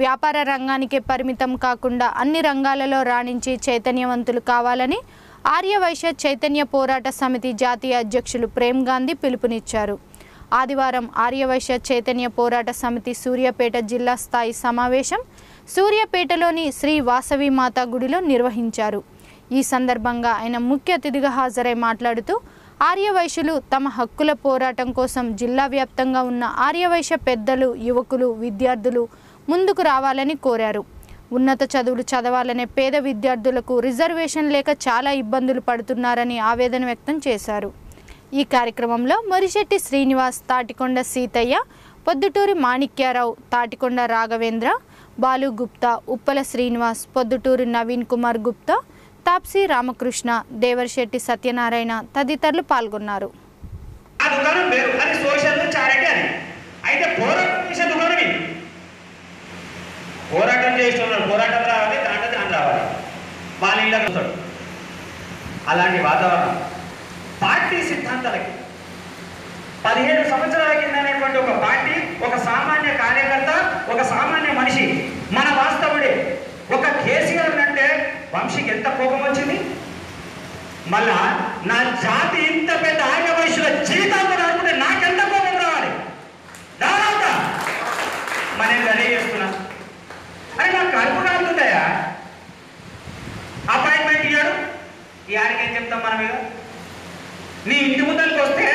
వ్యాపార రంగానికే పరిమితం కాకుండా అన్ని రంగాలలో రాణించి చైతన్యవంతులు కావాలని ఆర్యవైశ్య చైతన్య పోరాట సమితి జాతీయ అధ్యక్షులు ప్రేమ్ గాంధీ పిలుపునిచ్చారు. ఆదివారం ఆర్యవైశ్య చైతన్య పోరాట సమితి సూర్యాపేట జిల్లా స్థాయి సమావేశం సూర్యాపేటలోని శ్రీ వాసవి మాతా గుడిలో నిర్వహించారు. ఈ సందర్భంగా ఆయన ముఖ్య అతిథిగా హాజరై మాట్లాడుతూ ఆర్యవైశ్యులు తమ హక్కుల పోరాటం కోసం జిల్లా వ్యాప్తంగా ఉన్న ఆర్యవైశ్య పెద్దలు, యువకులు, విద్యార్థులు ముందుకు రావాలని కోరారు. ఉన్నత చదువులు చదవాలనే పేద విద్యార్థులకు రిజర్వేషన్ లేక చాలా ఇబ్బందులు పడుతున్నారని ఆవేదన వ్యక్తం చేశారు. ఈ కార్యక్రమంలో మొరిశెట్టి శ్రీనివాస్, తాటికొండ సీతయ్య, పొద్దుటూరి మాణిక్యారావు, తాటికొండ రాఘవేంద్ర, బాలు గుప్తా, ఉప్పల శ్రీనివాస్, పొద్దుటూరి నవీన్ కుమార్ గుప్తా, తాప్సీ రామకృష్ణ, దేవర్శెట్టి సత్యనారాయణ తదితరులు పాల్గొన్నారు. అలాంటి వాతావరణం పార్టీ సిద్ధాంతాలకి 17 సంవత్సరాల కింద అనేటువంటి ఒక పార్టీ, ఒక సామాన్య కార్యకర్త, ఒక సామాన్య మనిషి, మన వాస్తవుడే ఒక కేసీఆర్ అంటే వంశీకి ఎంత కోపం వచ్చింది. మళ్ళా నా జాతి ఇంత పెద్ద ఆర్యవైశ్యుల జీవితాలు అనుకుంటే నాకెంత కోపం రావాలి. దాదాపు మనం రెడీ చేస్తున్నా అని నాకు కలుపు కాలుతుందయా. అపాయింట్మెంట్ ఇయ్యాడు, ఈ ఆడికి ఏం చెప్తాం మనం? ఇక నీ ఇంటి ముందరికి వస్తే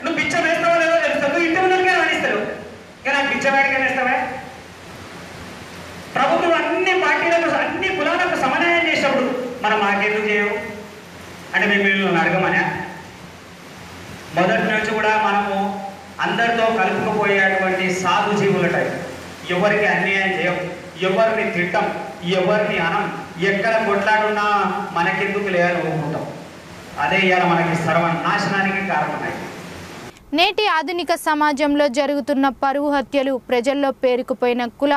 నువ్వు పిచ్చ వేస్తావో లేదో తెలుస్తావు. నువ్వు ఇంటి ముందరికే రాణిస్తావు, కానీ పిచ్చ వేడికే వేస్తావే. ప్రభుత్వం అన్ని పార్టీలకు, అన్ని కులాలకు సమన్వయం చేసినప్పుడు మనం మాకెందుకు చేయవు అంటే మేము వీళ్ళని అడగమనే. మొదటి నుంచి కూడా మనము అందరితో కలుపుకుపోయేటువంటి సాధు జీవులట. ఎవరికి అన్యాయం చేయం, ఎవరిని తిట్టం, ఎవరిని అనం, ఎక్కడ కొట్లాడున్నా మనకెందుకు లేదని ఒప్పుకుంటాం. అదే ఇవాళ మనకి సర్వనాశనానికి కారణమై. నేటి ఆధునిక సమాజంలో జరుగుతున్న పరువు హత్యలు, ప్రజల్లో పేరుకుపోయిన కుల